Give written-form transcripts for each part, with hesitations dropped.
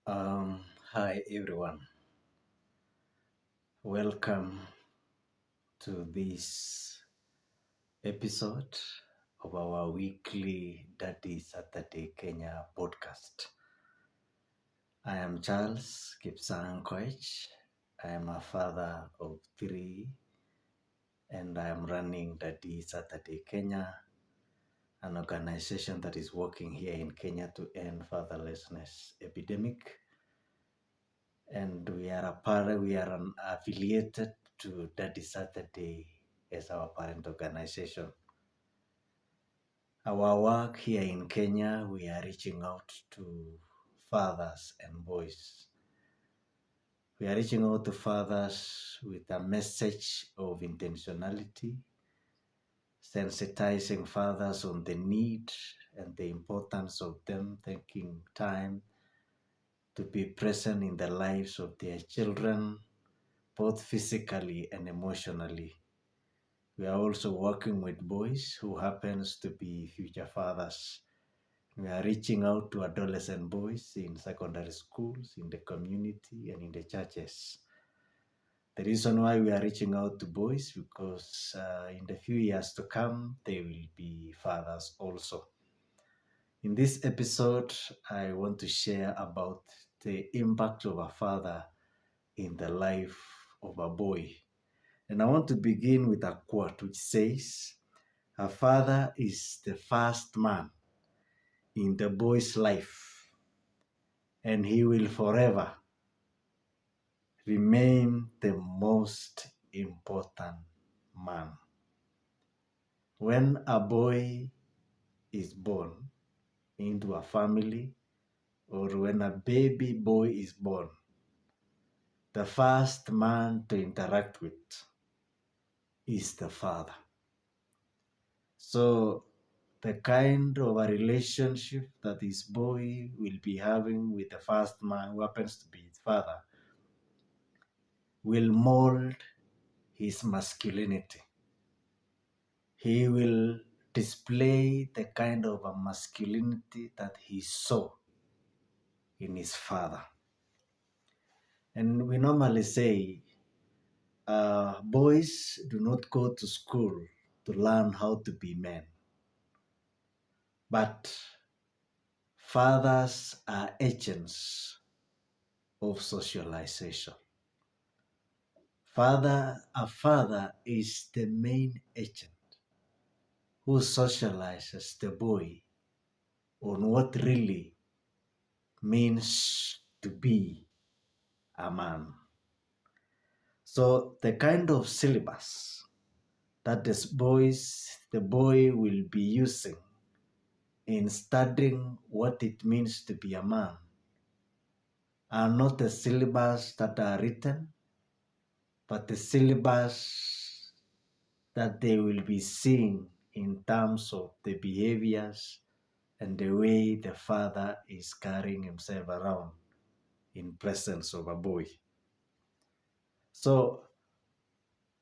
Hi everyone, welcome to this episode of our weekly Daddy Saturday Kenya podcast. I am Charles Kipsang Koech. I am a father of three and I am running Daddy Saturday Kenya, an organization that is working here in Kenya to end fatherlessness epidemic. And we are affiliated to Daddy Saturday as our parent organization. Our work here in Kenya, we are reaching out to fathers and boys. We are reaching out to fathers with a message of intentionality, sensitizing fathers on the need and the importance of them taking time to be present in the lives of their children, both physically and emotionally. We are also working with boys who happens to be future fathers. We are reaching out to adolescent boys in secondary schools, in the community, and in the churches. The reason why we are reaching out to boys because in the few years to come, they will be fathers also. In this episode, I want to share about the impact of a father in the life of a boy. And I want to begin with a quote which says, "A father is the first man in the boy's life, and he will forever remain the most important man." When a boy is born into a family, or when a baby boy is born, the first man to interact with is the father. So the kind of a relationship that this boy will be having with the first man who happens to be his father will mold his masculinity. He will display the kind of a masculinity that he saw in his father. And we normally say, boys do not go to school to learn how to be men. But fathers are agents of socialization. A father is the main agent who socializes the boy on what really means to be a man. So the kind of syllabus that the boy will be using in studying what it means to be a man are not the syllabus that are written, but the syllabus that they will be seeing in terms of the behaviors and the way the father is carrying himself around in presence of a boy. So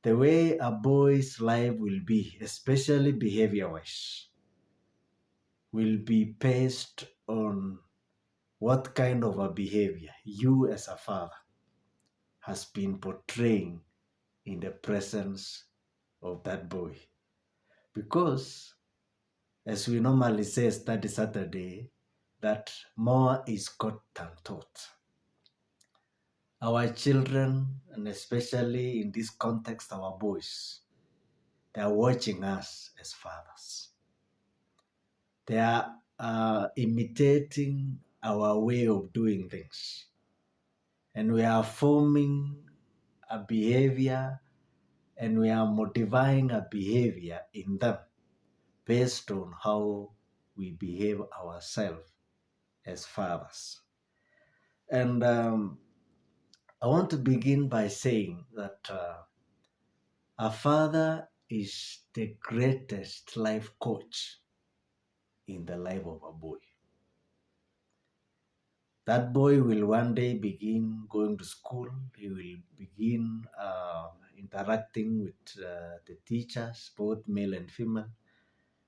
the way a boy's life will be, especially behavior-wise, will be based on what kind of a behavior you as a father has been portraying in the presence of that boy. Because, as we normally say Study Saturday, that more is got than taught. Our children, and especially in this context, our boys, they are watching us as fathers. They are imitating our way of doing things. And we are forming a behavior and we are modifying a behavior in them based on how we behave ourselves as fathers. And I want to begin by saying that a father is the greatest life coach in the life of a boy. That boy will one day begin going to school. He will begin interacting with the teachers, both male and female.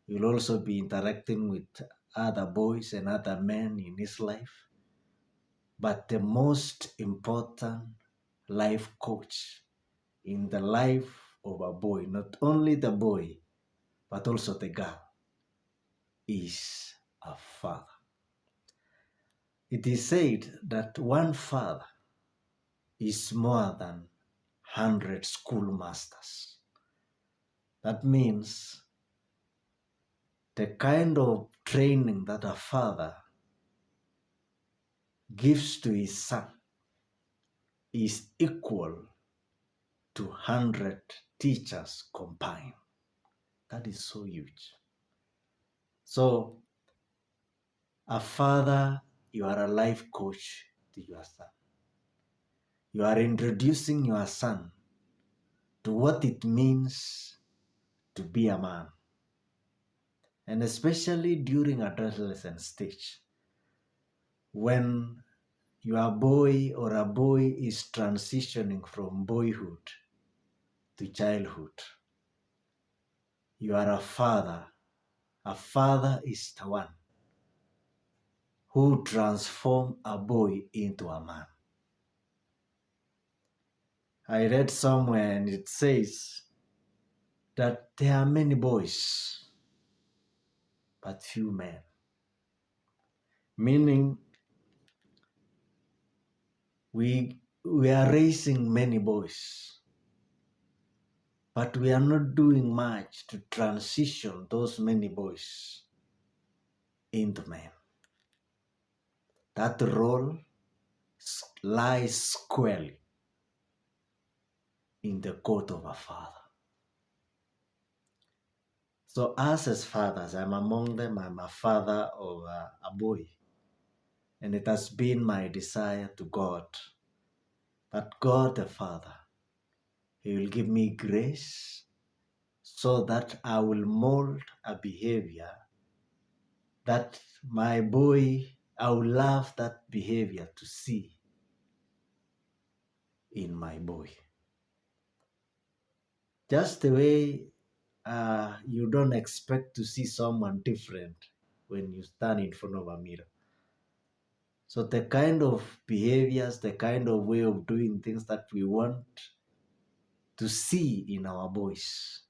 He will also be interacting with other boys and other men in his life. but the most important life coach in the life of a boy, not only the boy, but also the girl, is a father. It is said that one father is more than 100 schoolmasters. That means the kind of training that a father gives to his son is equal to 100 teachers combined. That is so huge. So, a father, you are a life coach to your son. You are introducing your son to what it means to be a man. And especially during adolescent stage, when your boy or a boy is transitioning from boyhood to childhood, you are a father. A father is the one who transforms a boy into a man. I read somewhere and it says that there are many boys, but few men. Meaning, we are raising many boys, but we are not doing much to transition those many boys into men. That role lies squarely in the court of a father. So us as fathers, I'm among them, I'm a father of a boy. And it has been my desire to God that God the Father, He will give me grace so that I will mold a behavior that my boy, I will love that behavior to see in my boy. Just the way you don't expect to see someone different when you stand in front of a mirror. So the kind of behaviors, the kind of way of doing things that we want to see in our boys,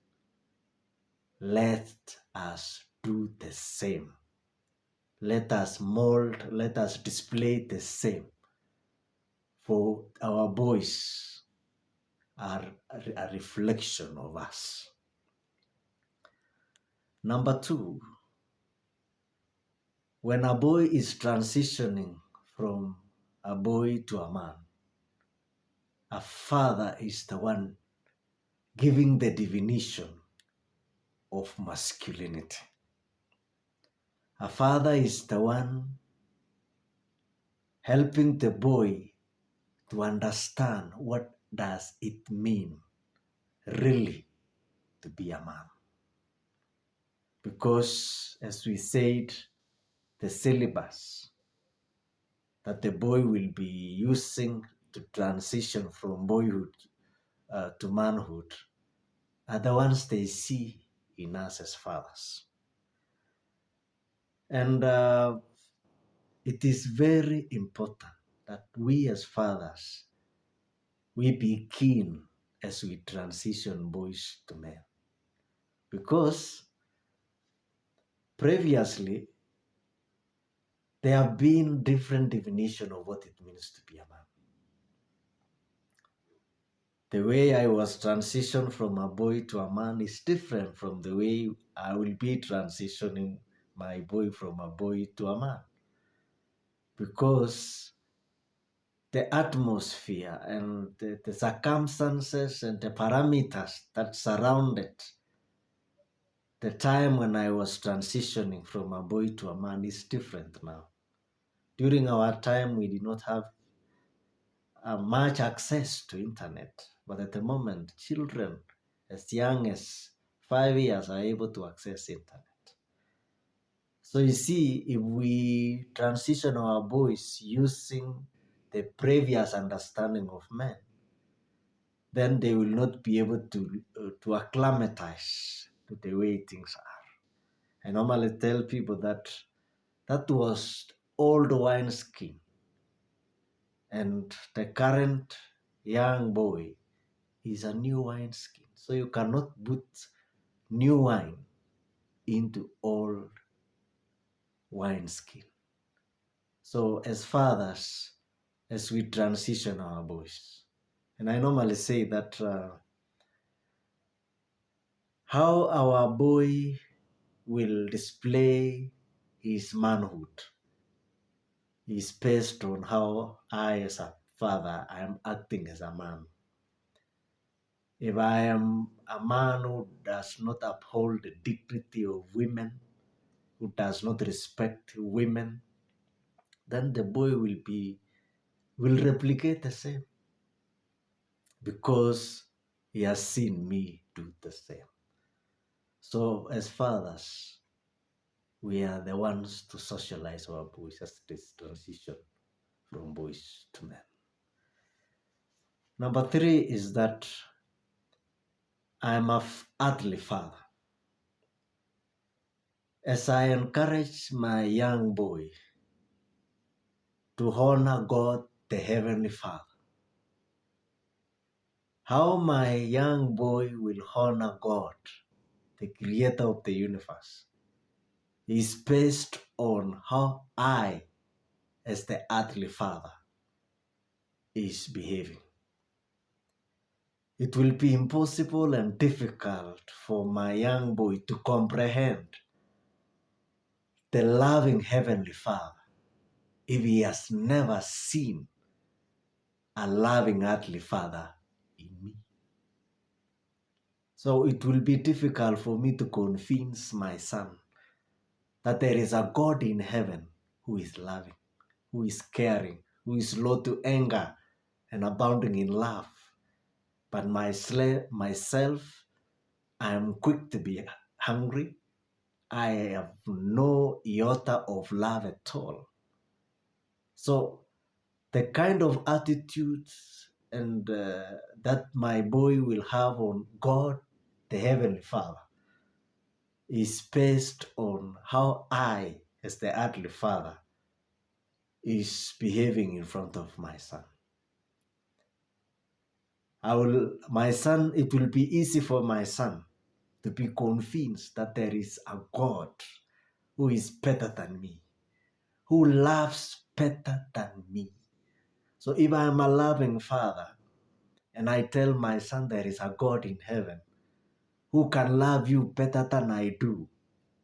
let us do the same. Let us mold, let us display the same. For our boys are a reflection of us. Number two, when a boy is transitioning from a boy to a man, a father is the one giving the definition of masculinity. A father is the one helping the boy to understand what does it mean really to be a man. Because as we said, the syllabus that the boy will be using to transition from boyhood to manhood are the ones they see in us as fathers. And it is very important that we as fathers, we be keen as we transition boys to men. Because previously, there have been different definitions of what it means to be a man. The way I was transitioned from a boy to a man is different from the way I will be transitioning my boy from a boy to a man. Because the atmosphere and the circumstances and the parameters that surrounded the time when I was transitioning from a boy to a man is different now. During our time, we did not have much access to internet, but at the moment, children as young as 5 years are able to access internet. So you see, if we transition our boys using the previous understanding of men, then they will not be able to acclimatize to the way things are. I normally tell people that was old wineskin And the current young boy is a new wineskin. So you cannot put new wine into old wineskin. So as fathers, as we transition our boys, and I normally say that how our boy will display his manhood is based on how I, as a father, I am acting as a man. If I am a man who does not uphold the dignity of women, who does not respect women, then the boy will replicate the same because he has seen me do the same. So as fathers, we are the ones to socialize our boys as this transition from boys to men. Number 3 is that I'm an earthly father. As I encourage my young boy to honor God, the Heavenly Father, how my young boy will honor God, the Creator of the universe, is based on how I, as the earthly father, is behaving. It will be impossible and difficult for my young boy to comprehend the loving Heavenly Father if he has never seen a loving earthly father in me. So it will be difficult for me to convince my son that there is a God in heaven who is loving, who is caring, who is slow to anger and abounding in love. But myself, I am quick to be hungry. I have no iota of love at all. So the kind of attitudes and that my boy will have on God, the Heavenly Father, is based on how I, as the earthly father, is behaving in front of my son. It will be easy for my son to be convinced that there is a God who is better than me, who loves better than me. So if I am a loving father and I tell my son there is a God in heaven who can love you better than I do,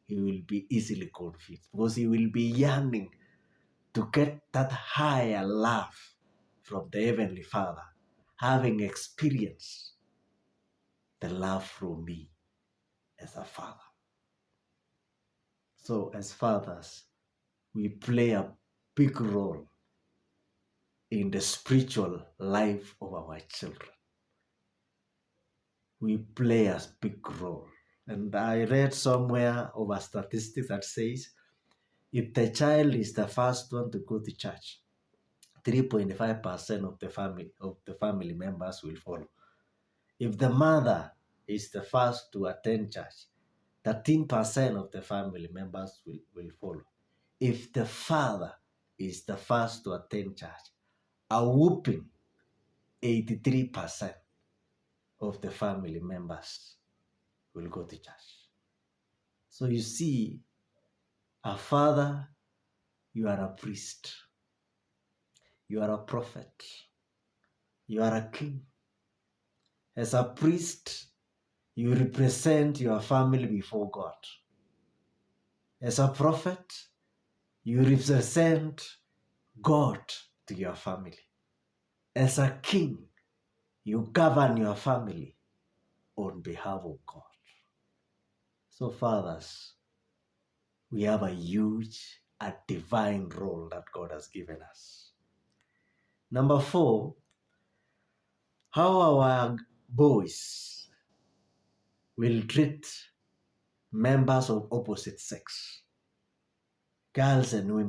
he will be easily convinced because he will be yearning to get that higher love from the Heavenly Father, having experienced the love from me as a father. So as fathers, we play a big role in the spiritual life of our children. We play a big role. And I read somewhere of a statistic that says if the child is the first one to go to church, 3.5% of the family members will follow. If the mother is the first to attend church, 13% of the family members will follow. If the father is the first to attend church, a whooping 83% of the family members will go to church. So you see, a father, you are a priest, you are a prophet, you are a king. As a priest, you represent your family before God. As a prophet, you represent God to your family. As a king, you govern your family on behalf of God. So fathers, we have a huge, a divine role that God has given us. Number 4, how our boys will treat members of opposite sex, girls and women.